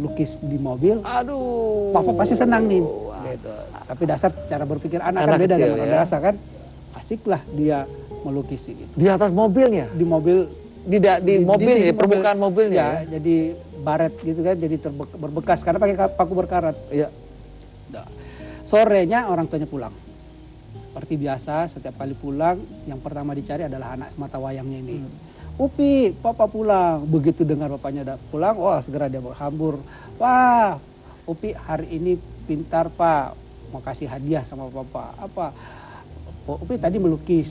lukis di mobil. Aduh. Papa pasti senang nih. Gitu. Tapi dasar cara berpikir anak kan beda dengan orang dewasa kan. Asiklah dia melukis gitu. Di atas mobilnya? Di mobil. Di mobil, permukaan mobilnya ya? Jadi baret gitu kan, jadi berbekas karena pakai paku berkarat. Iya. Nah, sorenya orang tuanya pulang. Seperti biasa, setiap kali pulang, yang pertama dicari adalah anak semata wayangnya ini. Upi, papa pulang. Begitu dengar bapaknya udah pulang, wah segera dia berhambur. Wah, Upi hari ini pintar pak, mau kasih hadiah sama papa. Apa? Oh, Upi tadi melukis.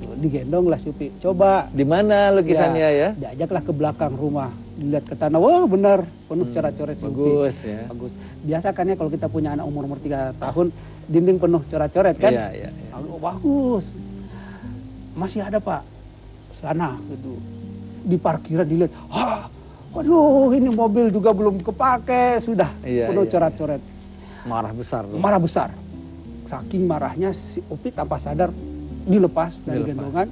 Digendong lah si Upi. Coba. Di mana lukisannya ya? Diajaklah ke belakang rumah. Dilihat ke tanah, wah benar. Penuh coret-coret si Upi. Bagus ya. Bagus. Biasa kan ya kalau kita punya anak umur 3 tahun, dinding penuh coret-coret kan? Iya. Bagus. Masih ada pak. Sana gitu. Di parkiran dilihat. Waduh ini mobil juga belum kepake. Sudah penuh coret-coret. Marah besar. Marah besar. Saking marahnya si Upi tanpa sadar dilepas dari gendongan.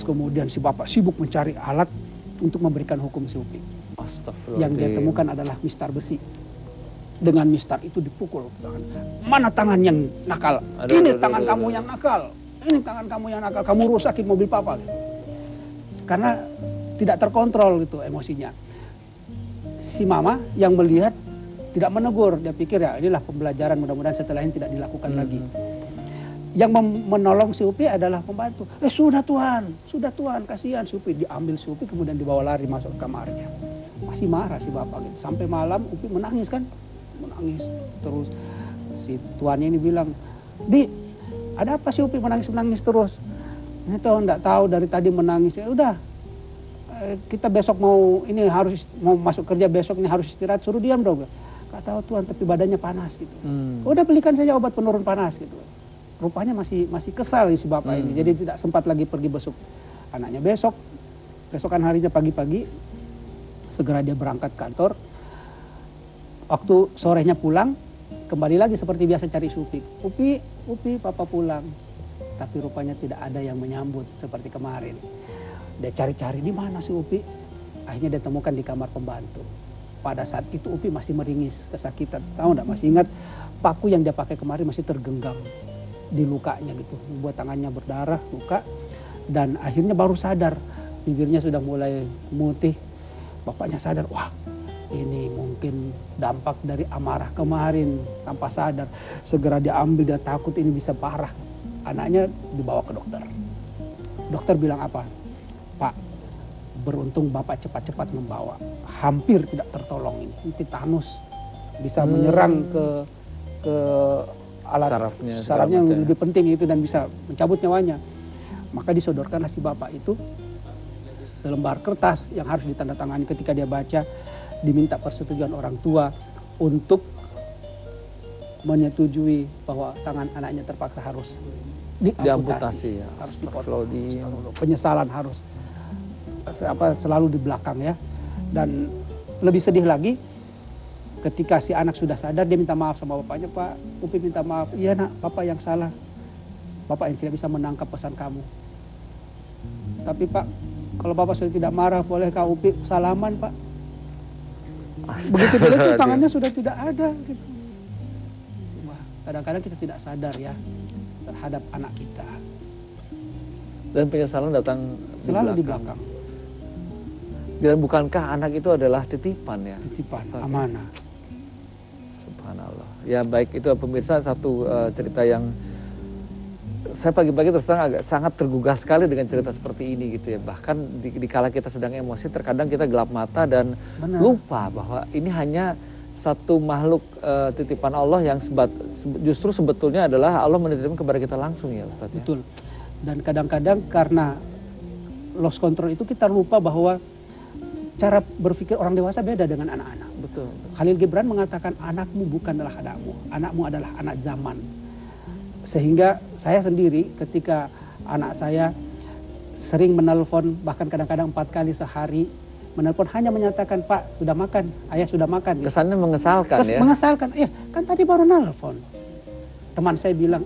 Kemudian si bapak sibuk mencari alat untuk memberikan hukum si Upi. Yang dia temukan adalah mistar besi. Dengan mistar itu dipukul. Mana tangan yang nakal? Ini tangan kamu yang nakal. Ini tangan kamu yang nakal. Kamu rusakin mobil papa. Gitu. Karena tidak terkontrol gitu emosinya. Si mama yang melihat tidak menegur. Dia pikir ya inilah pembelajaran, mudah-mudahan setelah ini tidak dilakukan lagi. Yang menolong si Upi adalah pembantu. Sudah tuan, kasihan si Upi. Diambil si Upi kemudian dibawa lari masuk ke kamarnya. Masih marah si bapak gitu. Sampai malam Upi menangis kan. Menangis terus. Si tuannya ini bilang, Di, ada apa si Upi menangis terus? Ini tuh enggak tahu dari tadi menangis. Ya udah, kita besok mau masuk kerja besok ini harus istirahat. Suruh diam dong. Gak tahu tuan, tapi badannya panas gitu. Udah belikan saja obat penurun panas gitu. Rupanya masih kesal si bapak ini. Jadi tidak sempat lagi pergi besok anaknya. Besokan harinya pagi-pagi segera dia berangkat kantor. Waktu sorenya pulang, kembali lagi seperti biasa cari si Upi. Upi, papa pulang. Tapi rupanya tidak ada yang menyambut seperti kemarin. Dia cari-cari di mana si Upi. Akhirnya dia temukan di kamar pembantu. Pada saat itu Upi masih meringis, kesakitan. Tahu enggak, masih ingat paku yang dia pakai kemarin masih tergenggam di lukanya gitu, membuat tangannya berdarah, luka, dan akhirnya baru sadar, bibirnya sudah mulai putih. Bapaknya sadar, wah ini mungkin dampak dari amarah kemarin. Tanpa sadar, segera diambil, dia takut ini bisa parah. Anaknya dibawa ke dokter. Dokter bilang apa? Pak, beruntung bapak cepat-cepat membawa, hampir tidak tertolong ini titanus, bisa menyerang ke alat sarafnya yang lebih penting itu dan bisa mencabut nyawanya. Maka disodorkanlah si bapak itu selembar kertas yang harus ditandatangani. Ketika dia baca, diminta persetujuan orang tua untuk menyetujui bahwa tangan anaknya terpaksa harus diamputasi, harus dipotong. Penyesalan harus selalu di belakang ya. Dan lebih sedih lagi, ketika si anak sudah sadar, dia minta maaf sama bapaknya. Pak, Upi minta maaf. Iya nak, Bapak yang salah. Bapak yang tidak bisa menangkap pesan kamu. Tapi Pak, kalau Bapak sudah tidak marah, bolehkah Upi salaman Pak? Begitu itu tangannya sudah tidak ada. Gitu. Kadang-kadang kita tidak sadar ya terhadap anak kita. Dan penyesalan datang selalu di belakang. Dan bukankah anak itu adalah titipan ya? Titipan, amanah. Subhanallah. Ya baik, itu pemirsa satu cerita yang saya pagi-pagi terus terang agak sangat tergugah sekali dengan cerita seperti ini gitu ya. Bahkan di kala kita sedang emosi, terkadang kita gelap mata dan lupa bahwa ini hanya satu makhluk titipan Allah yang justru sebetulnya adalah Allah menitipkan kepada kita langsung ya Ustaz. Betul. Dan kadang-kadang karena lost control itu kita lupa bahwa cara berpikir orang dewasa beda dengan anak-anak. Betul. Khalil Gibran mengatakan anakmu bukanlah anakmu adalah anak zaman. Sehingga saya sendiri ketika anak saya sering menelpon, bahkan kadang-kadang 4 kali sehari menelpon hanya menyatakan, Pak sudah makan, ayah sudah makan. Kesannya mengesalkan ya? Mengesalkan, kan tadi baru nelpon. Teman saya bilang,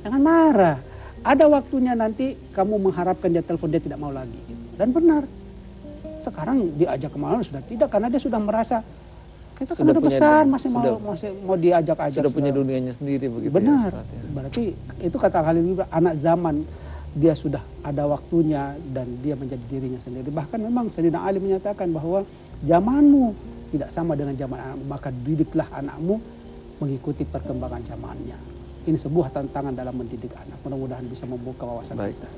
jangan marah. Ada waktunya nanti kamu mengharapkan dia telepon, dia tidak mau lagi. Dan benar. Sekarang diajak kemana sudah tidak, karena dia sudah merasa Kita kan udah besar, masih mau diajak-ajak. Sudah punya dunianya sendiri begitu. Benar. Ya, Ustaz, ya. Berarti itu kata Khalil Gibran, anak zaman, dia sudah ada waktunya dan dia menjadi dirinya sendiri. Bahkan memang Sayyidina Ali menyatakan bahwa zamanmu tidak sama dengan zaman anakmu, maka didiklah anakmu mengikuti perkembangan zamannya. Ini sebuah tantangan dalam mendidik anak. Mudah-mudahan bisa membuka wawasan kita.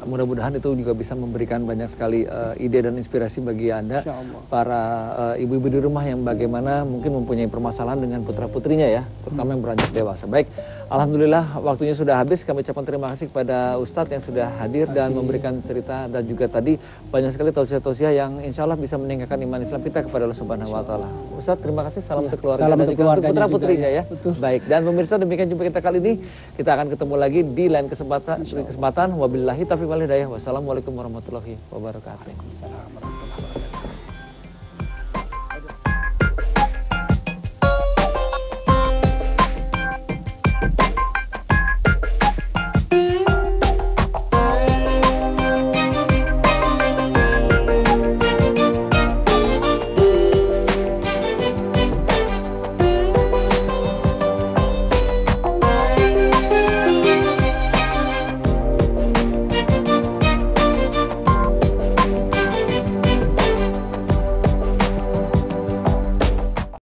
Mudah-mudahan itu juga bisa memberikan banyak sekali ide dan inspirasi bagi Anda, para ibu-ibu di rumah yang bagaimana mungkin mempunyai permasalahan dengan putra-putrinya ya, terutama yang beranjak dewasa. Baik, alhamdulillah waktunya sudah habis. Kami ucapkan terima kasih kepada Ustadz yang sudah hadir dan memberikan cerita, dan juga tadi banyak sekali tausiah-tausiah yang insya Allah bisa meningkatkan iman Islam kita kepada Allah Subhanahu wa Taala. Ustadz, terima kasih. Salam untuk keluarga salam dan untuk juga untuk putra-putrinya ya. Baik, dan pemirsa, demikian jumpa kita kali ini. Kita akan ketemu lagi di lain kesempatan. Wabillahi taufiq wal hidayah. Wassalamualaikum warahmatullahi wabarakatuh. Waalaikumsalam warahmatullahi wabarakatuh.